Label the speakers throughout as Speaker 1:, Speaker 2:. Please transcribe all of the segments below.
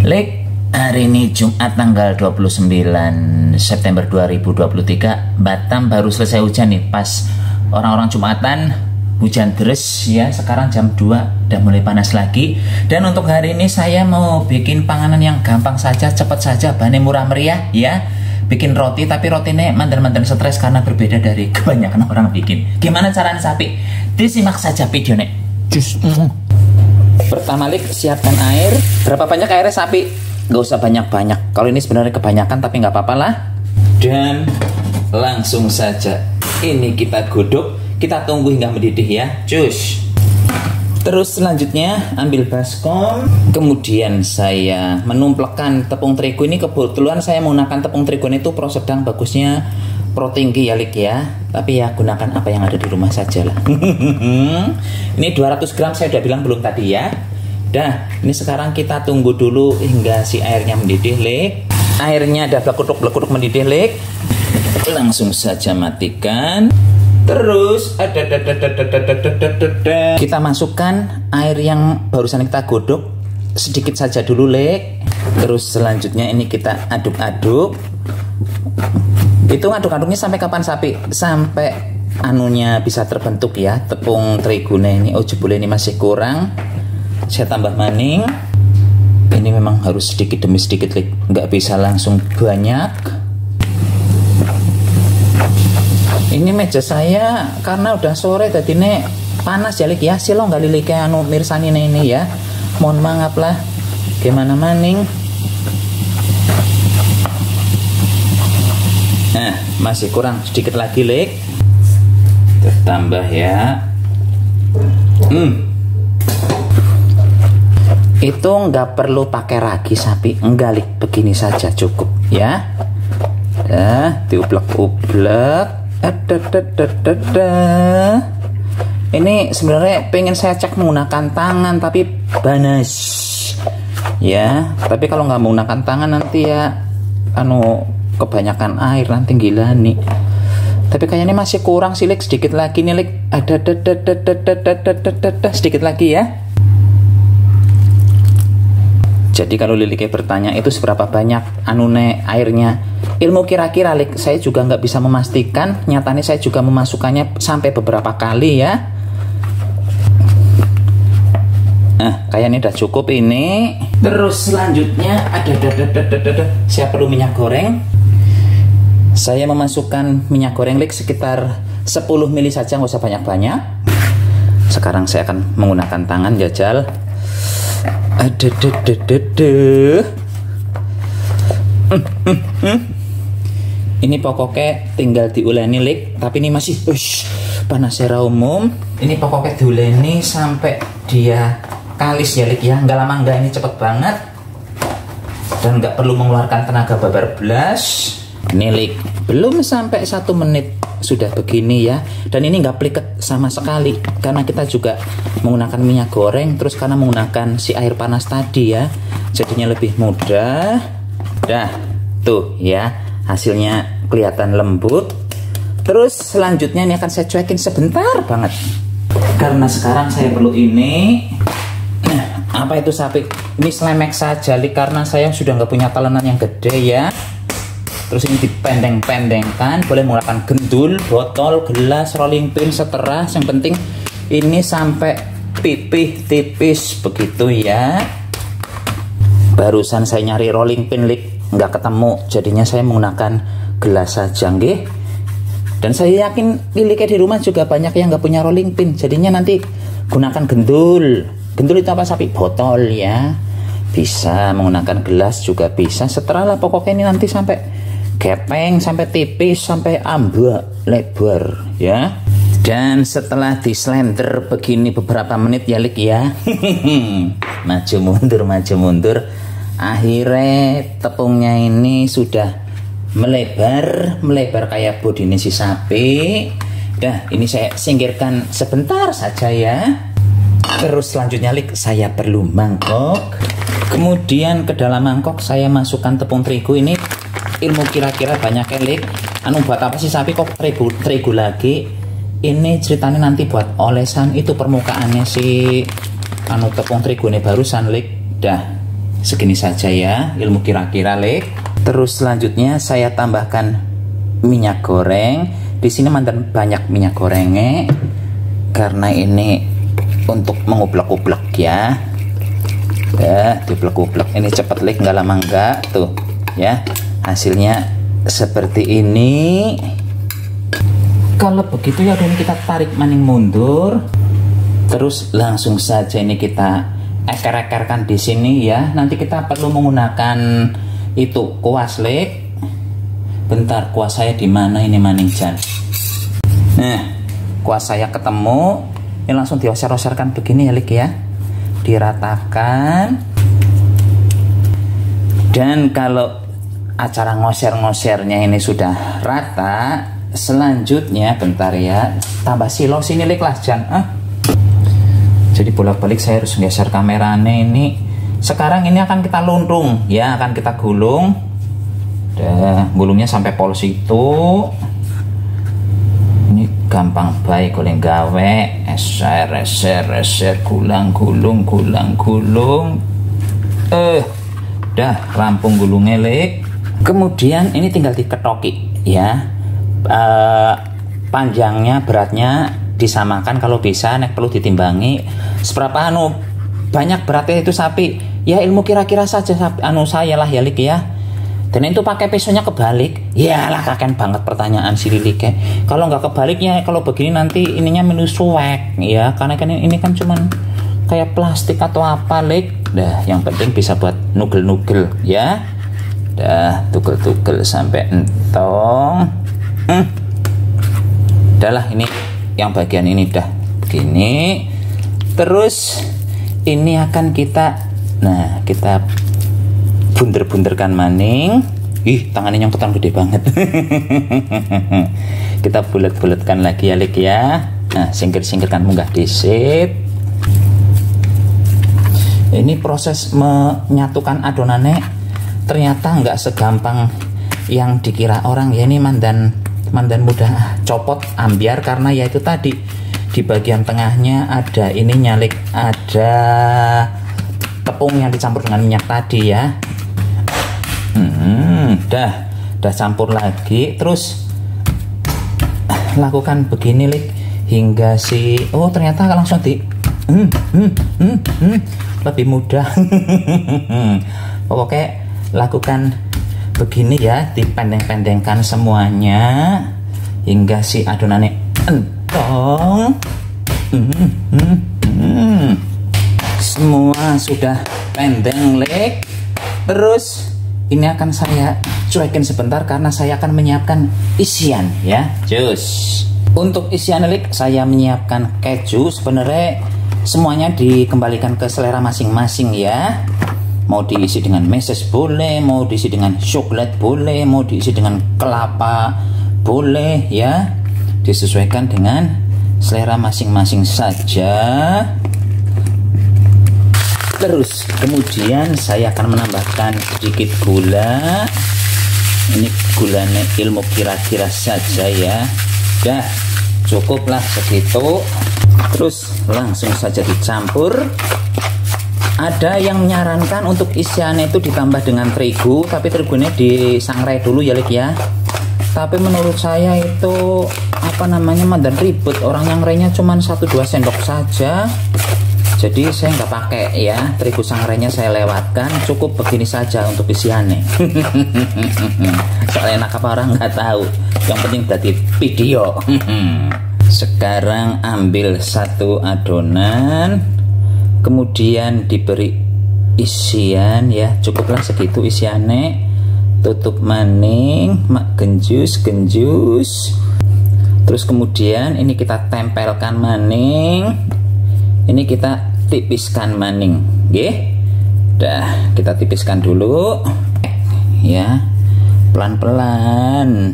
Speaker 1: Lek, hari ini Jumat tanggal 29 September 2023, Batam baru selesai hujan nih. Pas orang-orang Jumatan, hujan deres ya. Sekarang jam 2 udah mulai panas lagi. Dan untuk hari ini saya mau bikin panganan yang gampang saja, cepat saja, bahannya murah meriah ya. Bikin roti, tapi rotinya mandan-mandan stres karena berbeda dari kebanyakan orang bikin. Gimana caranya sapi? Disimak saja videonya. Pertama, Lik, siapkan air. Berapa banyak airnya sapi? Gak usah banyak-banyak. Kalau ini sebenarnya kebanyakan, tapi nggak apa-apa lah. Dan langsung saja ini kita godok. Kita tunggu hingga mendidih ya. Cus. Terus selanjutnya ambil baskom. Kemudian saya menumplekkan tepung terigu. Ini kebetulan saya menggunakan tepung terigu itu pro sedang, bagusnya pro tinggi ya, Lik ya. Tapi ya gunakan apa yang ada di rumah saja lah. Ini 200 gram saya udah bilang belum tadi ya. Dah, ini sekarang kita tunggu dulu hingga si airnya mendidih, Lik. Airnya udah blekuduk mendidih, Lik. Langsung saja matikan. Terus kita masukkan air yang barusan kita godok sedikit saja dulu, Lek. Terus selanjutnya ini kita aduk-aduk. Itu aduk-aduknya sampai kapan sapi? Sampai anunya bisa terbentuk ya, tepung terigunya ini. Oh jebule ini masih kurang. Saya tambah maning. Ini memang harus sedikit demi sedikit, Lek. Nggak bisa langsung banyak. Ini meja saya karena udah sore tadi nih panas ya, Lik ya. Silo nggak lilik anu mirsani ini ya. Mohon maaf lah. Gimana maning? Nah, masih kurang sedikit lagi, Lik. Tertambah ya. Itu nggak perlu pakai ragi sapi, enggak, Lik. Begini saja cukup ya. Diublek-ublek. Ini sebenarnya pengen saya cek menggunakan tangan tapi panas ya. Tapi kalau nggak menggunakan tangan nanti ya kebanyakan air nanti gila nih. Tapi kayaknya masih kurang sih, Lik. Sedikit lagi nih, Lik. Sedikit lagi ya. Jadi kalau Lilike bertanya itu seberapa banyak airnya, ilmu kira-kira, Lik, saya juga nggak bisa memastikan. Nyatanya saya juga memasukkannya sampai beberapa kali ya. Nah, kayaknya udah cukup ini. Terus selanjutnya saya perlu minyak goreng. Saya memasukkan minyak goreng, Lik, sekitar 10 ml saja, nggak usah banyak-banyak. Sekarang saya akan menggunakan tangan jajal. Ini pokoknya tinggal diuleni, Lik. Tapi ini masih panas secara umum. Ini pokoknya diuleni sampai dia kalis ya, Lik ya. Nggak lama nggak, ini cepet banget. Dan nggak perlu mengeluarkan tenaga babar blas. Ini, Lik, belum sampai 1 menit sudah begini ya. Dan ini nggak pliket sama sekali karena kita juga menggunakan minyak goreng, terus karena menggunakan si air panas tadi ya, jadinya lebih mudah. Dah tuh ya, hasilnya kelihatan lembut. Terus selanjutnya ini akan saya cuekin sebentar banget karena sekarang saya perlu ini. Apa itu sapi? Ini selemek saja, Lik, karena saya sudah nggak punya talenan yang gede ya. Terus ini dipendeng-pendengkan, boleh menggunakan gendul, botol, gelas, rolling pin, seterah. Yang penting ini sampai pipih tipis begitu ya. Barusan saya nyari rolling pin, Lik, nggak ketemu. Jadinya saya menggunakan gelas saja, nggih. Dan saya yakin Lilike di rumah juga banyak yang nggak punya rolling pin. Jadinya nanti gunakan gendul. Gendul itu apa sapi? Botol ya. Bisa menggunakan gelas juga bisa. Seterah lah pokoknya ini nanti sampai gepeng, sampai tipis, sampai ambak lebar ya. Dan setelah dislender begini beberapa menit ya, Lik ya. maju mundur, akhirnya tepungnya ini sudah melebar kayak bodinya si sapi. Dah, ini saya singkirkan sebentar saja ya. Terus selanjutnya, Lik, saya perlu mangkok. Kemudian ke dalam mangkok saya masukkan tepung terigu ini. Ilmu kira-kira banyak, Lik. Buat apa sih sapi kok terigu lagi? Ini ceritanya nanti buat olesan. Itu permukaannya si tepung terigu ini barusan, Lik. Dah segini saja ya, ilmu kira-kira lek. Terus selanjutnya saya tambahkan minyak goreng. Di sini mantan banyak minyak gorengnya karena ini untuk menguplek-uplek ya. Ya, diuplek-uplek. Ini cepet lek, nggak lama enggak tuh ya. Hasilnya seperti ini. Kalau begitu ya, ini kita tarik maning mundur. Terus langsung saja ini kita eker-ekerkan di sini ya. Nanti kita perlu menggunakan itu kuas lek. Bentar, kuas saya di mana ini maning jan? Nah, kuas saya ketemu. Ini langsung dioser-oserkan begini ya lek ya. Diratakan. Dan kalau acara ngoser-ngosernya ini sudah rata, selanjutnya bentar ya, tambah silo sini lek lah jan. Jadi bolak-balik saya harus geser kameranya ini. Sekarang ini akan kita luntung ya, akan kita gulung. Gulungnya sampai polos itu. Ini gampang baik oleh gawe, eser gulang gulung. Dah rampung gulungnya lek. Kemudian ini tinggal diketoki ya. Panjangnya, beratnya disamakan kalau bisa. Nek perlu ditimbangi seberapa banyak beratnya itu sapi ya, ilmu kira-kira saja sapi, saya lah ya lek ya. Dan itu pakai pisaunya kebalik, ya lah kakek banget pertanyaan si Lilike. Kalau nggak kebaliknya, kalau begini nanti ininya menusuek ya, karena kan ini kan cuman kayak plastik atau apa lek. Dah, yang penting bisa buat nugel-nugel ya. Dah, tugel-tugel sampai entong. Dah lah, ini yang bagian ini dah begini. Terus ini akan kita bunder-bunderkan maning. Tangannya nyongketan gede banget. Kita bulet-buletkan lagi ya lek ya. Nah, singkir-singkirkan munggah disit. Ini proses menyatukan adonannya ternyata nggak segampang yang dikira orang ya. Ini mandan mudah copot ambiar karena ya itu tadi di bagian tengahnya ada ini nyalik, ada tepung yang dicampur dengan minyak tadi ya. Dah campur lagi. Terus lakukan begini lik hingga ternyata langsung lebih mudah. Pokoknya lakukan begini ya, dipendeng-pendengkan semuanya hingga si adonannya entong. Semua sudah pendeng lek. Terus ini akan saya cuekin sebentar karena saya akan menyiapkan isian ya. Jus. Untuk isian lek saya menyiapkan keju. Sebenarnya semuanya dikembalikan ke selera masing-masing ya. Mau diisi dengan meses boleh, mau diisi dengan coklat boleh, mau diisi dengan kelapa boleh ya. Disesuaikan dengan selera masing-masing saja. Terus kemudian saya akan menambahkan sedikit gula. Ini gulanya ilmu kira-kira saja ya. Dah cukuplah segitu. Terus langsung saja dicampur. Ada yang menyarankan untuk isiannya itu ditambah dengan terigu, tapi terigunya disangrai dulu ya lek ya. Tapi menurut saya itu mandan ribet. Orang yang rainya cuma 1-2 sendok saja. Jadi saya nggak pakai ya, terigu sangrainya saya lewatkan. Cukup begini saja untuk isiannya. Soalnya enak apa orang nggak tahu. Yang penting dari video. Sekarang ambil satu adonan, kemudian diberi isian ya. Cukuplah segitu isiannya. Tutup maning, genjus. Terus kemudian ini kita tempelkan maning. Ini kita tipiskan maning, nggih. Dah, kita tipiskan dulu. Ya. Pelan-pelan.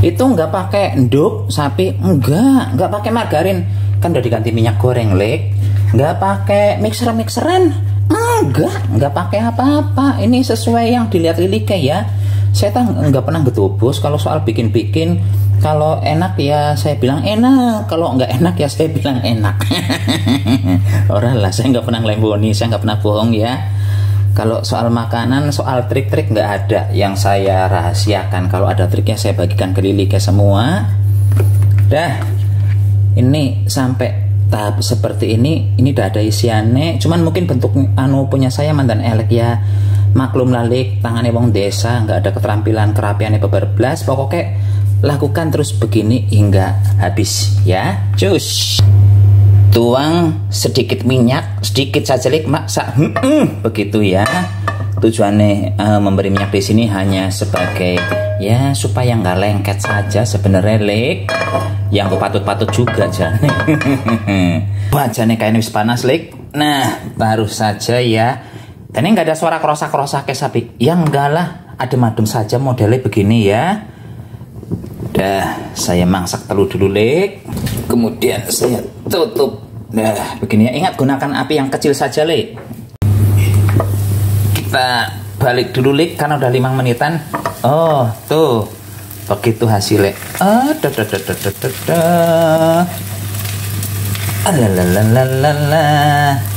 Speaker 1: Itu nggak pakai enduk sapi, nggak pakai margarin. Kan udah diganti minyak goreng, lek. Nggak pakai mixeran. Nggak pakai apa-apa. Ini sesuai yang dilihat Lilike ya. Saya nggak pernah getubus. Kalau soal bikin-bikin, kalau enak ya saya bilang enak, kalau nggak enak ya saya bilang enak. Orang lah, saya nggak pernah ngelemboni, saya nggak pernah bohong ya. Kalau soal makanan, soal trik-trik nggak ada yang saya rahasiakan. Kalau ada triknya saya bagikan ke Lili ke semua. Dah, ini sampai tahap seperti ini udah ada isiannya. Cuman mungkin bentuk punya saya mantan elek ya. Maklum lalik, tangannya wong desa, nggak ada keterampilan kerapiannya beberblas. Pokoknya lakukan terus begini hingga habis ya. Cus. Tuang sedikit minyak, sedikit saja lik, maksa begitu ya. Tujuannya memberi minyak di sini hanya sebagai ya supaya nggak lengket saja sebenarnya lik. Yang patut-patut juga jane. Wajahnya kayak wis panas lik. Nah, baru saja ya. Dan ini nggak ada suara kerosak-kerosak kayak sapi. Ya enggak lah, adem-adem saja modelnya begini ya. Dah, saya masak telur dulu lik. Kemudian saya tutup. Nah, begini ya. Ingat gunakan api yang kecil saja, Lik. Kita balik dulu, Lik, karena udah 5 menitan. Oh, tuh. Begitu hasilnya.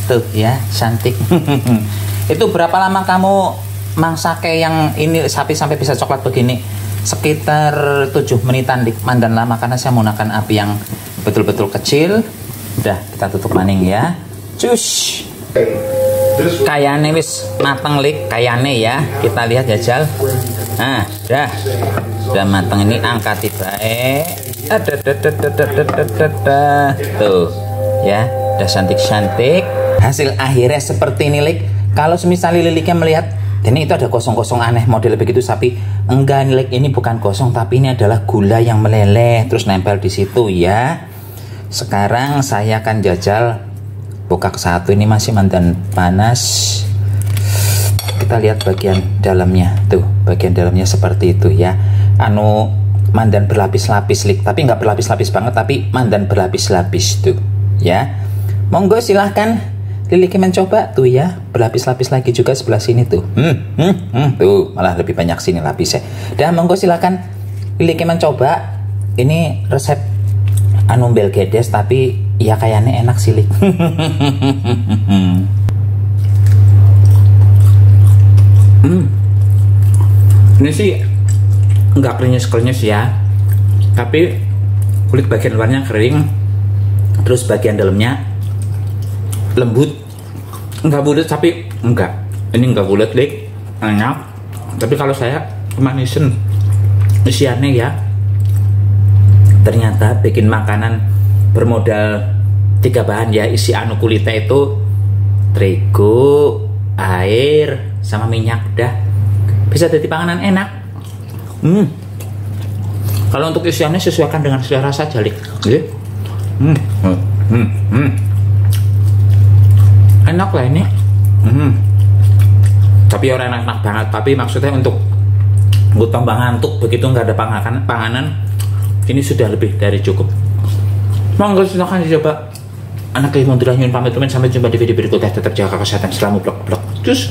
Speaker 1: Tuh ya, cantik. Itu berapa lama kamu mangsake yang ini sapi sampai bisa coklat begini? Sekitar 7 menitan, Lik. Mandan lama karena saya menggunakan api yang betul-betul kecil. Udah, kita tutup maning ya. Cus. Kayane wis mateng lik, kayane ya. Kita lihat jajal. Nah, udah mateng ini angkat tibae. Tuh, ya, udah cantik-cantik. Hasil akhirnya seperti ini lik. Kalau semisal liliknya melihat ini itu ada gosong-gosong aneh model begitu sapi. Enggak nih lik, ini bukan gosong tapi ini adalah gula yang meleleh terus nempel di situ ya. Sekarang saya akan jajal buka ke satu. Ini masih mandan panas. Kita lihat bagian dalamnya. Tuh, bagian dalamnya seperti itu ya. Mandan berlapis-lapis lik, tapi nggak berlapis-lapis banget, tapi mandan berlapis-lapis tuh ya. Monggo silahkan Lili mencoba tuh ya. Berlapis-lapis lagi juga sebelah sini tuh. Tuh, malah lebih banyak sini lapisnya. Dan monggo silahkan Lili mencoba. Ini resep belgedes tapi ya kayaknya enak sih lik. Ini sih nggak krenyes ya, tapi kulit bagian luarnya kering, terus bagian dalamnya lembut. Nggak bulat tapi enggak, ini nggak bulat lik, enak. Tapi kalau saya kemanisan isiannya ya. Ternyata bikin makanan bermodal 3 bahan ya. Isi kulitnya itu terigu, air, sama minyak. Dah bisa jadi panganan enak. Kalau untuk isiannya sesuaikan dengan selera saja lik. Enak lah ini. Tapi orang enak banget. Tapi maksudnya untuk tambah ngantuk begitu nggak ada panganan. Ini sudah lebih dari cukup. Monggo silahkan dicoba. Anak Ilmu Dirahim pamit teman, sampai jumpa di video berikutnya. Tetap jaga kesehatan, selalu blok-blok. Cus.